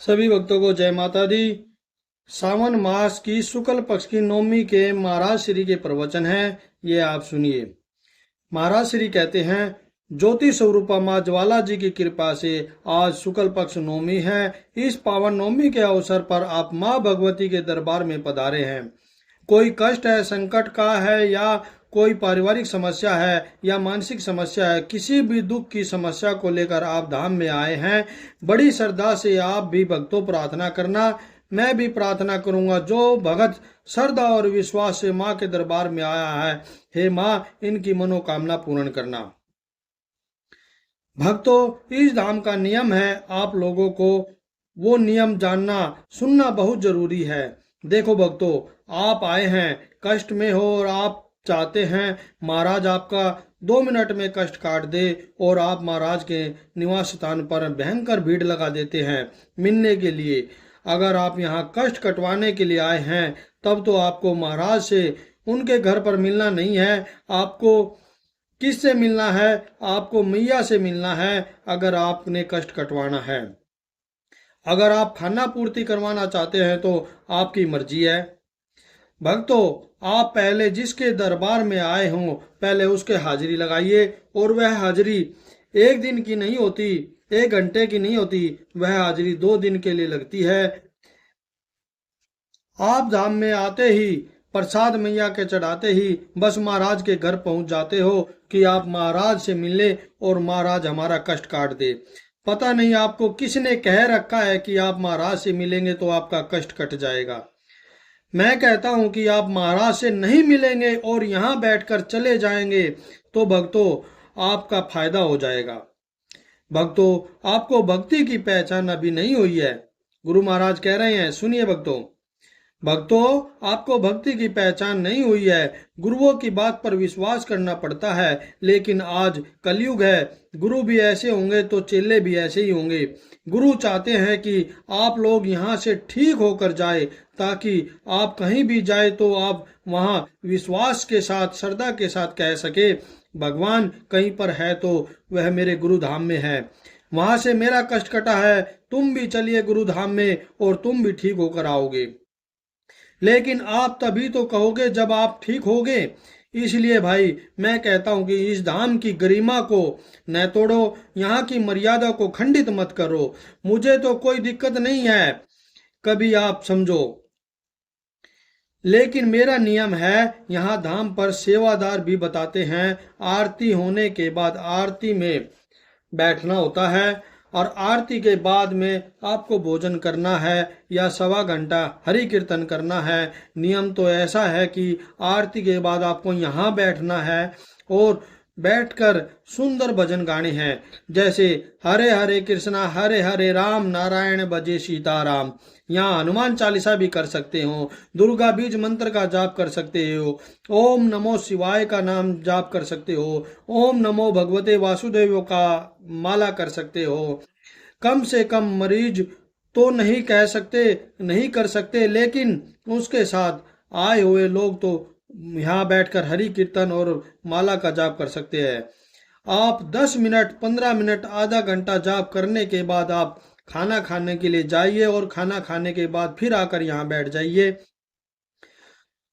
सभी भक्तों को जय माता दी। सावन मास की शुक्ल पक्ष की नवमी के महाराज श्री के प्रवचन है, ये आप सुनिए। महाराज श्री कहते हैं, ज्योति स्वरूपा माँ ज्वाला जी की कृपा से आज शुक्ल पक्ष नवमी है। इस पावन नवमी के अवसर पर आप माँ भगवती के दरबार में पधारे हैं। कोई कष्ट है, संकट का है, या कोई पारिवारिक समस्या है या मानसिक समस्या है, किसी भी दुख की समस्या को लेकर आप धाम में आए हैं। बड़ी श्रद्धा से आप भी भक्तों प्रार्थना करना, मैं भी प्रार्थना करूंगा। जो भगत श्रद्धा और विश्वास से माँ के दरबार में आया है, हे माँ इनकी मनोकामना पूर्ण करना। भक्तों, इस धाम का नियम है, आप लोगों को वो नियम जानना सुनना बहुत जरूरी है। देखो भक्तों, आप आए हैं कष्ट में हो और आप चाहते हैं महाराज आपका 2 मिनट में कष्ट काट दे, और आप महाराज के निवास स्थान पर भयंकर भीड़ लगा देते हैं मिलने के लिए। अगर आप यहाँ कष्ट कटवाने के लिए आए हैं, तब तो आपको महाराज से उनके घर पर मिलना नहीं है। आपको किससे मिलना है? आपको मैया से मिलना है अगर आपने कष्ट कटवाना है। अगर आप खाना पूर्ति करवाना चाहते हैं तो आपकी मर्जी है। भक्तों, आप पहले जिसके दरबार में आए हों, पहले उसके हाजिरी लगाइए। और वह हाजिरी 1 दिन की नहीं होती, 1 घंटे की नहीं होती, वह हाजिरी 2 दिन के लिए लगती है। आप धाम में आते ही, प्रसाद मैया के चढ़ाते ही बस महाराज के घर पहुंच जाते हो कि आप महाराज से मिले और महाराज हमारा कष्ट काट दे। पता नहीं आपको किसने कह रखा है कि आप महाराज से मिलेंगे तो आपका कष्ट कट जाएगा। मैं कहता हूं कि आप महाराज से नहीं मिलेंगे और यहाँ बैठकर चले जाएंगे तो भक्तों आपका फायदा हो जाएगा। भक्तों, आपको भक्ति की पहचान अभी नहीं हुई है। गुरु महाराज कह रहे हैं, सुनिए भक्तों, आपको भक्ति की पहचान नहीं हुई है। गुरुओं की बात पर विश्वास करना पड़ता है, लेकिन आज कलयुग है। गुरु भी ऐसे होंगे तो चेले भी ऐसे ही होंगे। गुरु चाहते हैं कि आप लोग यहाँ से ठीक होकर जाए, ताकि आप कहीं भी जाए तो आप वहाँ विश्वास के साथ, श्रद्धा के साथ कह सके, भगवान कहीं पर है तो वह मेरे गुरु धाम में है, वहां से मेरा कष्ट कटा है, तुम भी चलिए गुरु धाम में और तुम भी ठीक होकर आओगे। लेकिन आप तभी तो कहोगे जब आप ठीक होगे। इसलिए भाई मैं कहता हूं कि इस धाम की गरिमा को न तोड़ो, यहाँ की मर्यादा को खंडित मत करो। मुझे तो कोई दिक्कत नहीं है, कभी आप समझो, लेकिन मेरा नियम है। यहाँ धाम पर सेवादार भी बताते हैं, आरती होने के बाद आरती में बैठना होता है और आरती के बाद में आपको भोजन करना है या 1.25 घंटा हरि कीर्तन करना है। नियम तो ऐसा है कि आरती के बाद आपको यहाँ बैठना है और बैठकर सुंदर भजन गाने हैं, जैसे हरे हरे कृष्णा हरे हरे राम नारायण भजे सीताराम। यहाँ हनुमान चालीसा भी कर सकते हो, दुर्गा बीज मंत्र का जाप कर सकते हो, ओम नमो शिवाय का नाम जाप कर सकते हो, ओम नमो भगवते वासुदेव का माला कर सकते हो। कम से कम मरीज तो नहीं कह सकते, नहीं कर सकते, लेकिन उसके साथ आए हुए लोग तो यहाँ बैठकर हरि कीर्तन और माला का जाप कर सकते हैं। आप 10 मिनट, 15 मिनट, आधा घंटा जाप करने के बाद आप खाना खाने के लिए जाइए और खाना खाने के बाद फिर आकर यहाँ बैठ जाइए।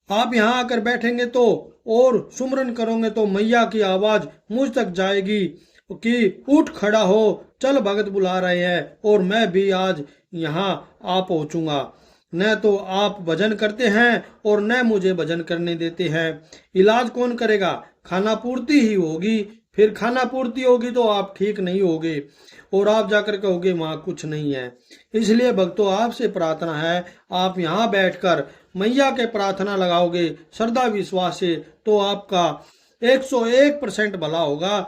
आप यहाँ आकर बैठेंगे तो और सुमरन करोगे तो मैया की आवाज मुझ तक जाएगी कि उठ खड़ा हो, चल भगत बुला रहे हैं और मैं भी आज यहाँ आ पहुंचूंगा। न तो आप भजन करते हैं और न मुझे भजन करने देते हैं। इलाज कौन करेगा? खाना पूर्ति ही होगी, फिर खाना पूर्ति होगी तो आप ठीक नहीं होगे और आप जाकर कहोगे वहां कुछ नहीं है। इसलिए भक्तों, आपसे प्रार्थना है, आप यहाँ बैठकर मैया के प्रार्थना लगाओगे श्रद्धा विश्वास से तो आपका 101% भला होगा।